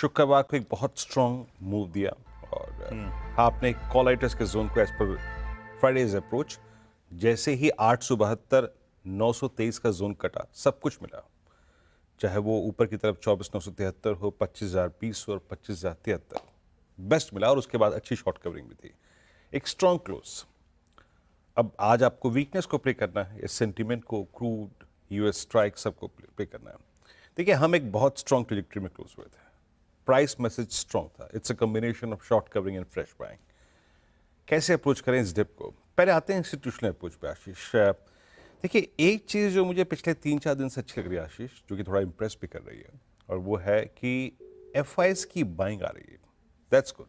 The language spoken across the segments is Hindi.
शुक्रवार को एक बहुत स्ट्रॉन्ग मूव दिया और आपने कॉलाइटस के जोन को एज पर फ्राइडेज अप्रोच जैसे ही 872 923 का जोन कटा सब कुछ मिला, चाहे वो ऊपर की तरफ 24,973 हो, 25,020 और 25,073 बेस्ट मिला और उसके बाद अच्छी शॉर्ट कवरिंग भी थी, एक स्ट्रॉन्ग क्लोज। अब आज आपको वीकनेस को प्ले करना है, इस सेंटीमेंट को, क्रूड, यूएस स्ट्राइक सबको प्ले करना है। देखिए, हम एक बहुत स्ट्रॉन्ग ट्रेजेक्टरी में क्लोज हुए थे, प्राइस मैसेज स्ट्रॉन्ग था, it's a combination of short covering and fresh buying. कैसे अप्रोच करें इस डिप को? पहले आते हैं इंस्टीट्यूशनल अप्रोच पे आशीष। देखिए, एक चीज़ जो मुझे पिछले 3-4 दिन से अच्छी लग रही है आशीष, जो कि थोड़ा इंप्रेस भी कर रही है, और वो है कि एफआईएस की बाइंग आ रही है। That's good.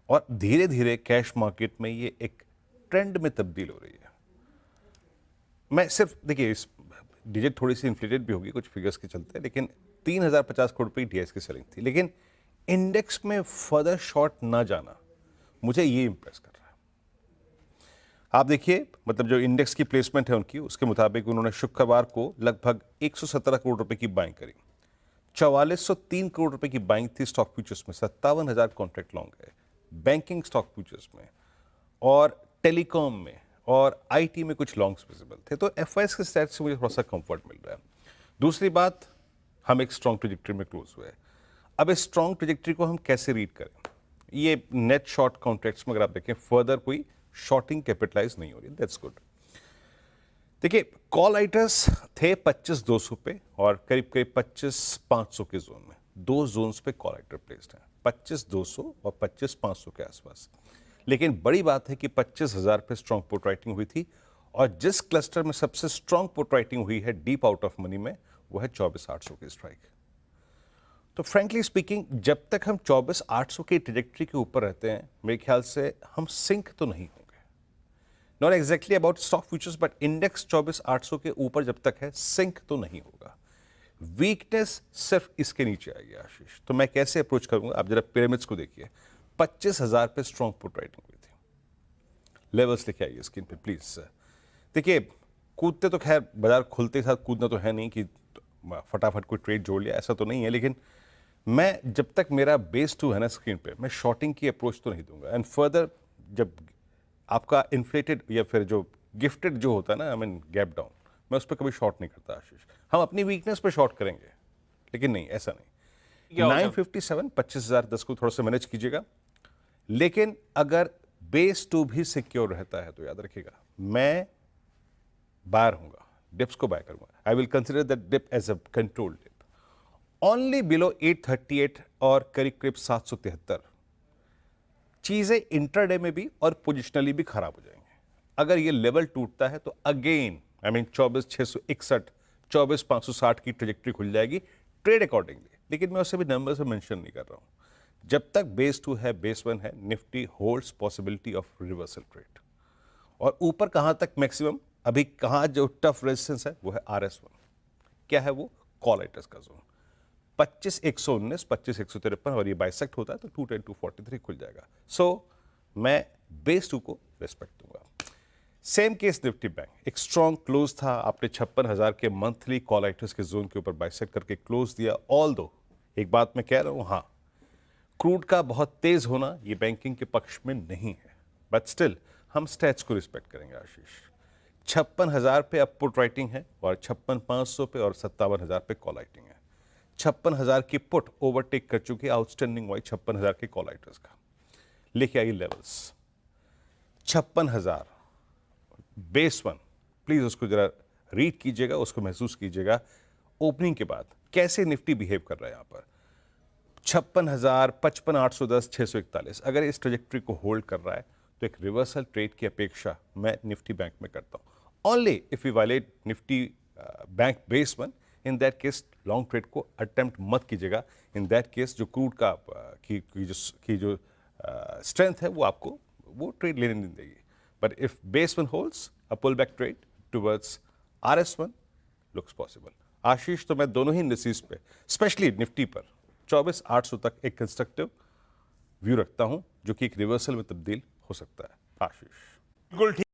और धीरे धीरे कैश मार्केट में ये एक ट्रेंड में तब्दील हो रही है। मैं सिर्फ देखिए, इस डिजिट थोड़ी सी इन्फ्लेटेड भी होगी कुछ फिगर्स के चलते, लेकिन 3,050 करोड़ रुपए की डीएस की सेलिंग थी, लेकिन इंडेक्स में फर्दर शॉर्ट ना जाना मुझे ये इंप्रेस कर रहा है। आप देखिए, मतलब जो इंडेक्स की प्लेसमेंट है उनकी, उसके मुताबिक उन्होंने शुक्रवार को लगभग 117 करोड़ रुपए की बाइंग करी। 4403 करोड़ रुपए की बाइंग थी स्टॉक फ्यूचर्स में, 57,000 कॉन्ट्रैक्ट लॉन्ग है, बैंकिंग स्टॉक फ्यूचर्स में और टेलीकॉम में और आईटी में कुछ लॉन्ग्स विजिबल थे। तो एफआईएस के स्टैट से मुझे थोड़ा सा कंफर्ट मिल रहा है। दूसरी बात, हम एक स्ट्रॉन्ग ट्रेजेक्टरी में क्लोज हुए। अब इस स्ट्रॉन्ग ट्रेजेक्टरी को हम कैसे रीड करें? ये नेट शॉर्ट कॉन्ट्रैक्ट्स में अगर आप देखें, फर्दर कोई शॉर्टिंग कैपिटलाइज नहीं हो रही, दैट्स गुड। देखिए, कॉल राइटर्स थे 25,200 पे और करीब करीब 25,500 के जोन में, दो जोन्स पे कॉल राइटर प्लेस्ड हैं, 25,200 और 25,500 के आसपास। लेकिन बड़ी बात है कि 25,000 पे स्ट्रॉन्ग पुट राइटिंग हुई थी, और जिस क्लस्टर में सबसे स्ट्रॉन्ग पुट राइटिंग हुई है डीप आउट ऑफ मनी में, वो है 24,800 की स्ट्राइक। तो फ्रेंकली स्पीकिंग, जब तक हम 24,800 की ट्रेजेक्टरी के ऊपर रहते हैं, मेरे ख्याल से हम सिंक तो नहीं होंगे। Not exactly about stock futures, but index 24,800 के ऊपर जब तक है, सिंक तो नहीं होगा। वीकनेस सिर्फ इसके नीचे आएगी आशीष। तो मैं कैसे अप्रोच करूंगा? आप जरा पिरामिड्स को देखिए, 25,000 पे स्ट्रॉन्ग पुट राइटिंग हुई थी। लेवल्स लिखे आइए स्क्रीन पे प्लीज। देखिए, कूदते तो खैर बाजार खुलते के साथ कूदना तो है नहीं कि फटाफट कोई ट्रेड जोड़ लिया, ऐसा तो नहीं है, लेकिन मैं जब तक मेरा बेस 2 है ना स्क्रीन पे, मैं शॉर्टिंग की अप्रोच तो नहीं दूंगा। एंड फर्दर, जब आपका इन्फ्लेटेड या फिर जो गिफ्टेड जो होता है ना, आई मीन गैप डाउन, मैं उस पर कभी शॉर्ट नहीं करता आशीष। हम अपनी वीकनेस पे शॉर्ट करेंगे, लेकिन नहीं, ऐसा नहीं। 957, 25,010 को थोड़ा सा मैनेज कीजिएगा। लेकिन अगर बेस 2 भी सिक्योर रहता है तो याद रखिएगा, मैं बायर होऊंगा, डिप्स को बाय करूंगा। I will consider that dip as a control dip only below 838 और करीब करीब 773। चीजें इंट्राडे में भी और पोजिशनली भी खराब हो जाएंगे। अगर ये लेवल टूटता है तो अगेन आई मीन 24,661, 24,560 की ट्रेजेक्टरी खुल जाएगी ट्रेड अकॉर्डिंगली। लेकिन मैं उससे भी नंबर से मेंशन नहीं कर रहा हूं। जब तक बेस 2 है, बेस 1 है, Nifty holds possibility of reversal trade. और ऊपर कहां तक मैक्सिमम, अभी कहां जो टफ रेजिस्टेंस है वो है RS1। क्या है वो? कॉल राइटर्स का जोन 25,119, 25,153, और ये बाइसेक्ट होता है तो 210, 243 खुल जाएगा। सो मैं बेस 2 को रेस्पेक्ट दूंगा। सेम केस निफ्टी बैंक, एक स्ट्रॉन्ग क्लोज था। आपने 56,000 के मंथली कॉल राइटर्स के जोन के ऊपर बाइसेक्ट करके क्लोज दिया। ऑल दो एक बात मैं कह रहा हूं, हाँ, क्रूड का बहुत तेज होना ये बैंकिंग के पक्ष में नहीं है, बट स्टिल हम स्टैट्स को रिस्पेक्ट करेंगे आशीष। 56,000 पे अप पुट राइटिंग है और 56,500 पे और 57,000 पे कॉल राइटिंग है। 56,000 की पुट ओवरटेक कर चुकी है आउटस्टैंडिंग वाई 56,000 के कॉल राइटर्स का। लेके आइए लेवल्स 56,000 बेस 1, प्लीज उसको जरा रीड कीजिएगा, उसको महसूस कीजिएगा। ओपनिंग के बाद कैसे निफ्टी बिहेव कर रहा है यहां पर 56,000, 55,810, 641। अगर इस ट्रेजेक्टरी को होल्ड कर रहा है तो एक रिवर्सल ट्रेड की अपेक्षा मैं निफ्टी बैंक में करता हूं। Only if you violate Nifty bank base 1, in that case long trade को अटेम्प्ट मत कीजिएगा। इन दैट केस जो क्रूड का की जो स्ट्रेंथ है वो आपको वो ट्रेड लेने नहीं देगी। But if base 1 holds, a pull back trade towards RS1 looks possible. Ashish, तो मैं दोनों ही इंडिसेस पे, स्पेशली निफ्टी पर 24,800 तक एक कंस्ट्रक्टिव व्यू रखता हूं, जो कि एक रिवर्सल में तब्दील हो सकता है आशीष। बिल्कुल ठीक।